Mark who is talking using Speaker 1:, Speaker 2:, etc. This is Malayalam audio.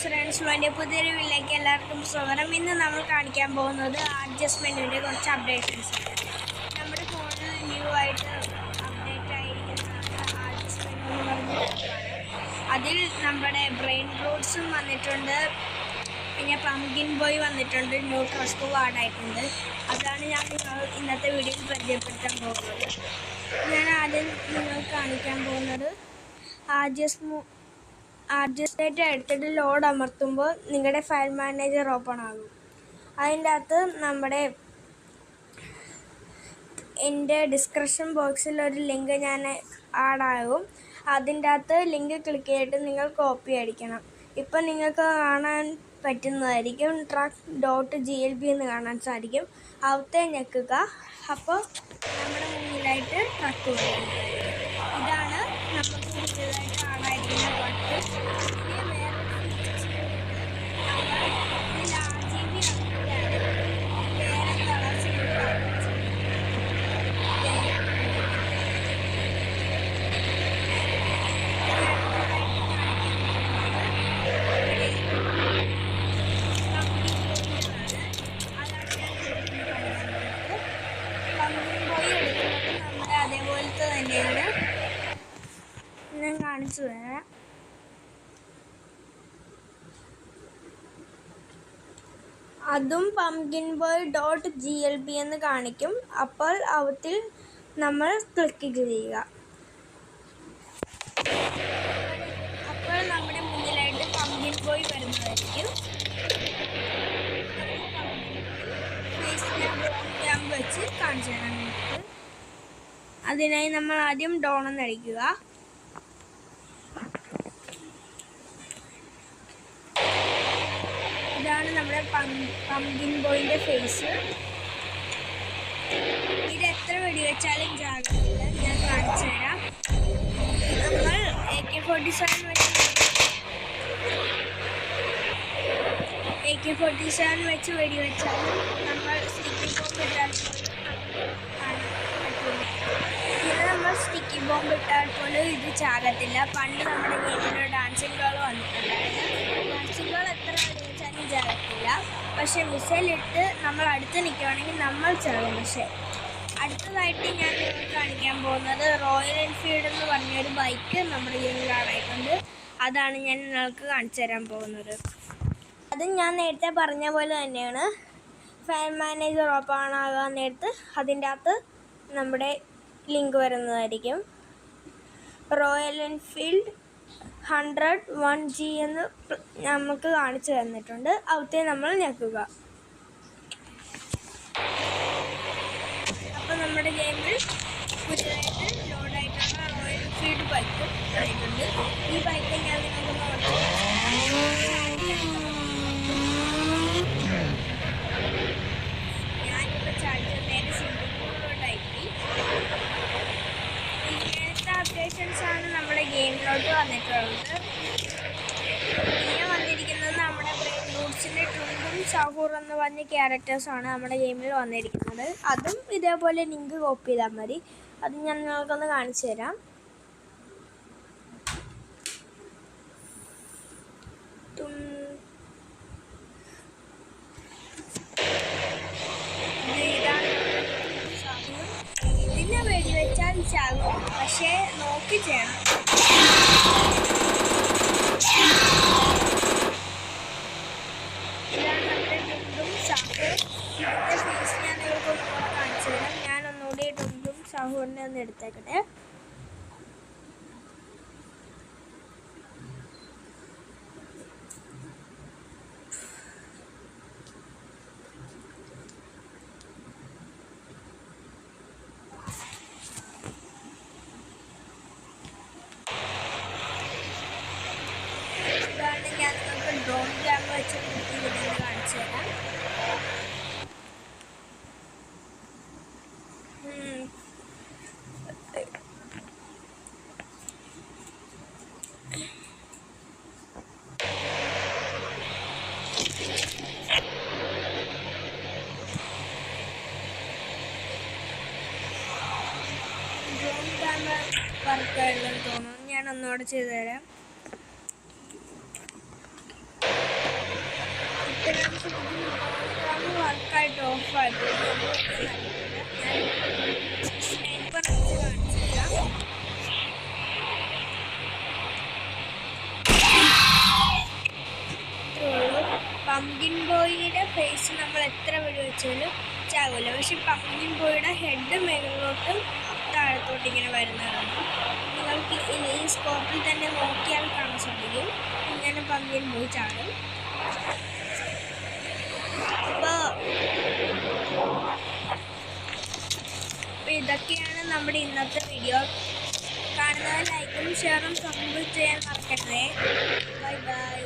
Speaker 1: സുരേന്ദ്രൻ്റെ പുതിയൊരു വീട്ടിലേക്ക് എല്ലാവർക്കും സ്വാഗതം. ഇന്ന് നമ്മൾ കാണിക്കാൻ പോകുന്നത് അഡ്ജസ്റ്റ്മെൻറ്റിൻ്റെ കുറച്ച് അപ്ഡേഷൻസ്. നമ്മുടെ ഫോണിൽ ന്യൂ ആയിട്ട് അപ്ഡേറ്റ് ആയിരിക്കുന്നതാണ് അഡ്ജസ്റ്റ്മെൻറ്റ് എന്ന് പറഞ്ഞിട്ടാണ്. അതിൽ നമ്മുടെ ബ്രെയിൻ റൂട്ട്സും വന്നിട്ടുണ്ട്, പിന്നെ പംകിൻ ബോയ് വന്നിട്ടുണ്ട്, ന്യൂ ട്രസ്കോ ആഡായിട്ടുണ്ട്. അതാണ് ഞാൻ ഇന്നത്തെ വീഡിയോയിൽ പരിചയപ്പെടുത്താൻ പോകുന്നത്. ഞാൻ ആദ്യം നിങ്ങൾക്ക് കാണിക്കാൻ പോകുന്നത് അഡ്ജസ്റ്റേറ്റ് എടുത്തിട്ട് ലോഡ് അമർത്തുമ്പോൾ നിങ്ങളുടെ ഫയൽ മാനേജർ ഓപ്പൺ ആകും. അതിൻ്റെ അകത്ത് എൻ്റെ ഡിസ്ക്രിപ്ഷൻ ബോക്സിൽ ഒരു ലിങ്ക് ഞാൻ ആഡാകും. അതിൻ്റെ അകത്ത് ലിങ്ക് ക്ലിക്ക് ചെയ്തിട്ട് നിങ്ങൾ കോപ്പി അടിക്കണം. ഇപ്പം നിങ്ങൾക്ക് കാണാൻ പറ്റുന്നതായിരിക്കും track.glb എന്ന് കാണാൻ സാധിക്കും. അവിടുത്തെ ഞെക്കുക. അപ്പോൾ നമ്മുടെ മുന്നിലായിട്ട് ട്രക്ക് വരുന്നതായിരിക്കും. ഇതാണ് നമുക്ക് പുതിയതായിട്ട് ആഡായിരിക്കുന്ന ട്രക്ക്. പിന്നെ വേറെ ഫീച്ചേഴ്സ് ഇതിൽ RGB വേറെ കളേഴ്സ് അതേപോലത്തെ തന്നെയാണ്. ഞാൻ കാണിച്ചു തരാം. അതും പംകിൻ ബോയ് .glb എന്ന് കാണിക്കും. അപ്പോൾ അവത്തിൽ നമ്മൾ ക്ലിക്ക് ചെയ്യുക. അപ്പോൾ നമ്മുടെ മുന്നിലായിട്ട് പംകിൻ ബോയ് വരുന്നതായിരിക്കും. ഞാൻ വെച്ച് കാണിച്ചു തരാം നിങ്ങൾക്ക്. അതിനായി നമ്മൾ ആദ്യം ഡോൺ എന്നടിക്കുക. ഇതാണ് നമ്മുടെ പംകിൻ ബോയിൻ്റെ ഫേസ്. ഇത് എത്ര വെടിവെച്ചാലും ജാഗ്രതയില്ല. ഞാൻ കാണിച്ചു തരാം. നമ്മൾ AK-47 വെച്ച് വെടിവെച്ചാലും നമ്മൾ സ്റ്റിക്കി ബോംബ് ഇട്ടാൽ പോലും ഇത് ചാകത്തില്ല. പണ്ട് നമ്മുടെ ഗെയിമിൽ ഡാൻസിങ് ഗേൾ വന്നിട്ടുണ്ടായിരുന്നു. ഡാൻസിങ് ഗേൾ എത്ര വെടിവെച്ചാലും ചാകത്തില്ല. പക്ഷെ മിസൈലിട്ട് നമ്മൾ അടുത്ത് നിൽക്കുകയാണെങ്കിൽ നമ്മൾ ചാകും. പക്ഷെ അടുത്തതായിട്ട് ഞാൻ നിങ്ങൾക്ക് കാണിക്കാൻ പോകുന്നത് റോയൽ എൻഫീൽഡ് എന്ന് പറഞ്ഞൊരു ബൈക്ക് നമ്മുടെ ഗെയിമിൽ ആഡായിട്ടുണ്ട്. അതാണ് ഞാൻ നിങ്ങൾക്ക് കാണിച്ചു തരാൻ പോകുന്നത്. അത് ഞാൻ നേരത്തെ പറഞ്ഞ പോലെ തന്നെയാണ്. ഫയൽ മാനേജർ ഓപ്പൺ ആകാൻ നേരത്ത് അതിൻ്റെ അകത്ത് നമ്മുടെ ലിങ്ക് വരുന്നതായിരിക്കും. റോയൽ എൻഫീൽഡ് 101G എന്ന് നമുക്ക് കാണിച്ചു തന്നിട്ടുണ്ട്. അവിടുത്തെ നമ്മൾ ഞെക്കുക. അപ്പോൾ നമ്മുടെ ഗെയിമിൽ പുതിയതായിട്ട് ലോഡായിട്ടുള്ള റോയൽ എൻഫീൽഡ് ബൈക്ക് ആയിട്ടുണ്ട്. ഈ ബൈക്ക് ഞാൻ നിങ്ങൾക്ക് ഞാനിപ്പോൾ ചാടിച്ച നേരെ സിംഗപ്പൂരിലോട്ടായി. ഇങ്ങനത്തെ അപ്ഡേഷൻസാണ് നമ്മുടെ ഗെയിമിലോട്ട് വന്നിട്ടുള്ളത്. പിന്നെ വന്നിരിക്കുന്നത് നമ്മുടെ ബ്രെയിൻ റൂട്ട്സിൻ്റെ ട്രുങ്കും ഷഹൂർ എന്ന് പറഞ്ഞ ക്യാരക്ടേഴ്സാണ് നമ്മുടെ ഗെയിമിൽ വന്നിരിക്കുന്നത്. അതും ഇതേപോലെ ലിങ്ക് കോപ്പി ചെയ്താൽ മതി. അത് ഞാൻ നിങ്ങൾക്കൊന്ന് കാണിച്ചു തരാം. ഇതിനെ വെടിവെച്ചാൽ ചാകും, പക്ഷേ നോക്കി ചെയ്യണം. ഇതാണ് നമ്മുടെ ഡുംഡും ഷഹൂർ. ഇതിൻ്റെ ഫേസ് ഞാൻ നിങ്ങൾക്ക് ഒന്നുകൂടെ കാണിച്ചു തരാം. ഞാൻ ഒന്നുകൂടി ഡുംഡും ഷഹൂറിനെ ഒന്ന് എടുത്തേക്കട്ടെ. ഞാൻ നിങ്ങൾക്ക് ഡ്രോൺ ക്യാമറ വെച്ച് ഇതിനെ കാണിച്ചു തരാം. ഡ്രോൺ ക്യാമറ വർക്കായിട്ടുണ്ടെന്ന് തോന്നുന്നു. ഞാൻ ഒന്നുകൂടെ ചെയ്തു തരാം. ലൈറ്റ് ഓഫ് ആക്കും. സ്നൈപ്പർ വെച്ച് കാണിച്ചില്ല. പംകിൻ ബോയിയുടെ ഫേസ് നമ്മൾ എത്ര വെടി വെച്ചാലും ചാകില്ല. പക്ഷെ പംകിൻ ബോയിയുടെ ഹെഡ് മേളിലോട്ടും താഴത്തോട്ട് ഇങ്ങനെ വരുന്നതാണ്. നിങ്ങൾക്ക് ഈ സ്കോപ്പിൽ തന്നെ നോക്കിയാൽ കാണാൻ സാധിക്കും. ഇങ്ങനെ പംകിൻ ബോയ് ചാടും. അപ്പോൾ ഇതൊക്കെയാണ് നമ്മുടെ ഇന്നത്തെ വീഡിയോ. കാണുന്നത് ലൈക്കും ഷെയറും സബ്സ്ക്രൈബ് ചെയ്യാൻ മറക്കരുതേ. Bye bye.